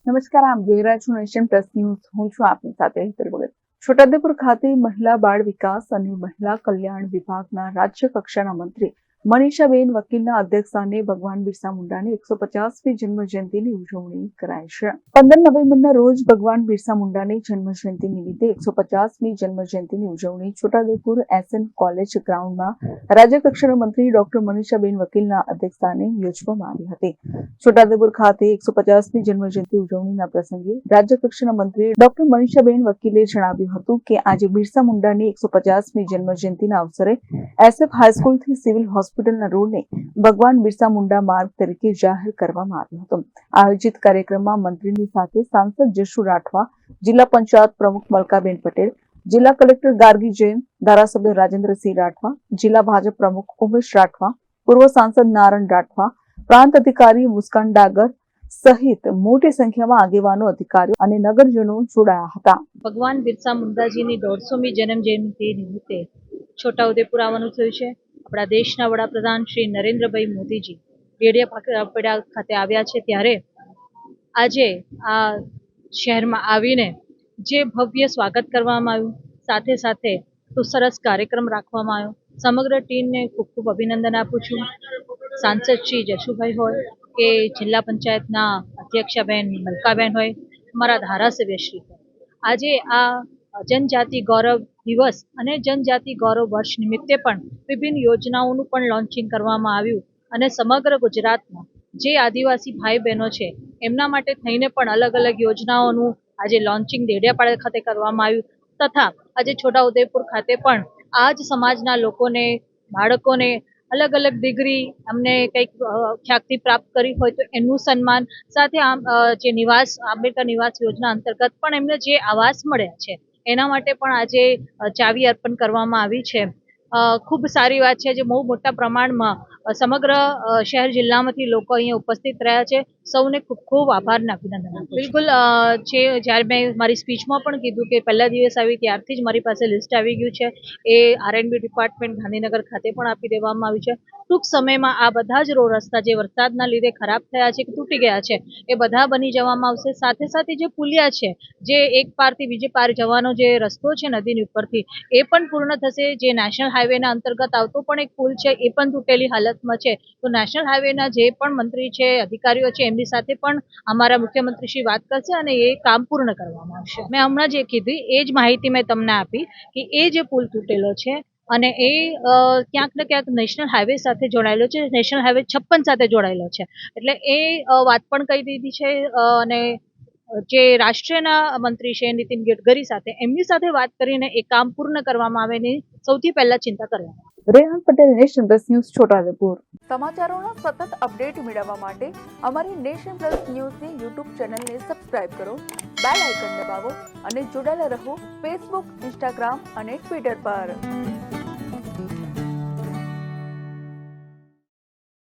નમસ્કાર, આપ જોઈ રહ્યા છો નેશન પ્લસ ન્યૂઝ. હું છું આપની સાથે હેતલ ભગત. છોટાઉદેપુર ખાતે મહિલા બાળ વિકાસ અને મહિલા કલ્યાણ વિભાગના રાજ્ય કક્ષાના મંત્રી મનીષાબેન વકીલના અધ્યક્ષસ્થાને ભગવાન બિરસા મુંડાની 150મી જન્મ જયંતિની ઉજવણી કરાઈ છે. 15 નવેમ્બરના રોજ ભગવાન બિરસા મુંડાની જન્મ જયંતિ નિમિત્તે 150મી જન્મ જયંતિની ઉજવણી છોટાઉદેપુર એસએન કોલેજ ગ્રાઉન્ડમાં રાજ્ય કક્ષાના મંત્રી ડોક્ટર મનીષાબેન વકીલના અધ્યક્ષસ્થાને યોજવામાં આવી હતી. છોટાઉદેપુર ખાતે 150મી જન્મ જયંતિ ઉજવણીના પ્રસંગે રાજ્ય કક્ષાના મંત્રી ડોક્ટર મનીષાબેન વકીલે જણાવ્યું હતું કે આજે બિરસા મુંડાની 150મી જન્મ જયંતિના અવસરે એસએફ હાઈસ્કૂલથી સિવિલ હોસ્પિટલના રોડને ભગવાન બિરસા મુંડા માર્ગ તરીકે જાહેર કરવામાં આવ્યો હતો. આયોજિત કાર્યક્રમમાં મંત્રીની સાથે સાંસદ જશુ રાઠવા, જિલ્લા પંચાયત પ્રમુખ મલકાબેન પટેલ, જિલ્લા કલેક્ટર ગાર્ગી જૈન, ધારાસભ્ય રાજેન્દ્રસિંહ રાઠવા, જિલ્લા ભાજપ પ્રમુખ ઉમેશ રાઠવા, પૂર્વ સાંસદ નારણ રાઠવા, પ્રાંત અધિકારી મુસ્કાન ડાગર સહિત મોટી સંખ્યામાં આગેવાનો, અધિકારીઓ અને નગરજનો જોડાયા હતા. ભગવાન બિરસા મુંડાજીની 150મી જન્મ જયંતિ નિમિત્તે છોટાઉદેપુર આવવાનું થયું છે. આપણા દેશના વડાપ્રધાન શ્રી નરેન્દ્રભાઈ મોદીજી ડેડિયાપાડા ખાતે આવ્યા છે, ત્યારે આજે આ શહેરમાં આવીને જે ભવ્ય સ્વાગત કરવામાં આવ્યું, સાથે સાથે તો સરસ કાર્યક્રમ રાખવામાં આવ્યો. સમગ્ર ટીમને ખૂબ ખૂબ અભિનંદન આપું છું. સાંસદ શ્રી જશુભાઈ હોય કે જિલ્લા પંચાયતના અધ્યક્ષાબેન મલકાબેન હોય, અમારા ધારાસભ્યશ્રી હોય, આજે આ જનજાતિ ગૌરવ દિવસ અને જનજાતિ ગૌરવ વર્ષ નિમિત્તે પણ વિભિન્ન યોજનાઓનું પણ લોન્ચિંગ કરવામાં આવ્યું અને સમગ્ર ગુજરાતમાં જે આદિવાસી ભાઈ બહેનો છે એમના માટે થઈને પણ અલગ અલગ યોજનાઓનું આજે લોન્ચિંગ ડેડિયાપાડા ખાતે કરવામાં આવ્યું. તથા આજે છોટાઉદેપુર ખાતે પણ આ જ સમાજના લોકોને, બાળકોને અલગ અલગ ડિગ્રી અમને કંઈક ખ્યાતિ પ્રાપ્ત કરી હોય તો એનું સન્માન, સાથે જે નિવાસ આંબેડકર નિવાસ યોજના અંતર્ગત પણ એમને જે આવાસ મળ્યા છે એના માટે પણ આજે ચાવી અર્પણ કરવામાં આવી છે. ખૂબ સારી વાત છે. જે બહુ મોટા પ્રમાણમાં સમગ્ર શહેર જિલ્લામાંથી લોકો અહીંયા ઉપસ્થિત રહ્યા છે. સૌને ખૂબ ખૂબ આભાર અને અભિનંદન આપું છું. બિલકુલ છે. જ્યારે મેં મારી સ્પીચમાં પણ કીધું કે પહેલા દિવસ આવી ત્યારથી જ મારી પાસે લિસ્ટ આવી ગયું છે. એ આરએનબી ડિપાર્ટમેન્ટ ગાંધીનગર ખાતે પણ આપી દેવામાં આવ્યું છે. ટૂંક સમયમાં આ બધા જ રોડ રસ્તા જે વરસાદના લીધે ખરાબ થયા છે, તૂટી ગયા છે, એ બધા બની જવામાં આવશે. સાથે સાથે જે પુલિયા છે, જે એક પારથી બીજે પાર જવાનો જે રસ્તો છે નદીની ઉપરથી, એ પણ પૂર્ણ થશે. જે નેશનલ હાઈવેના અંતર્ગત આવતો પણ એક પુલ છે, એ પણ તૂટેલી હાલતમાં છે. તો નેશનલ હાઈવેના જે પણ મંત્રી છે, અધિકારીઓ છે, એમની સાથે પણ અમારા મુખ્યમંત્રીશ્રી વાત કરશે અને એ કામ પૂર્ણ કરવામાં આવશે. મેં હમણાં જે કીધી એ જ માહિતી મેં તમને આપી કે એ જે પુલ તૂટેલો છે અને એ ક્યાંક ને ક્યાંક નેશનલ હાઈવે સાથે જોડાયેલો છે, નેશનલ હાઈવે 56 સાથે જોડાયેલો છે. એટલે એ વાત પણ કહી દીધી છે. અને જે રાષ્ટ્રીયના મંત્રી છે નીતિન ગડકરી સાથે, એમની સાથે વાત કરીને એ કામ પૂર્ણ કરવામાં આવે એની સૌથી પહેલા ચિંતા કરવામાં. Rehan Patel, nation plus news, Chhotaudepur. સમાચારોના સતત અપડેટ મેળવવા માટે અમારી નેશન પ્લસ ન્યૂઝની યુટ્યુબ ચેનલને સબસ્ક્રાઇબ કરો, બેલ આઇકન દબાવો અને જોડાયેલા રહો ફેસબુક, ઇન્સ્ટાગ્રામ અને ટ્વિટર પર.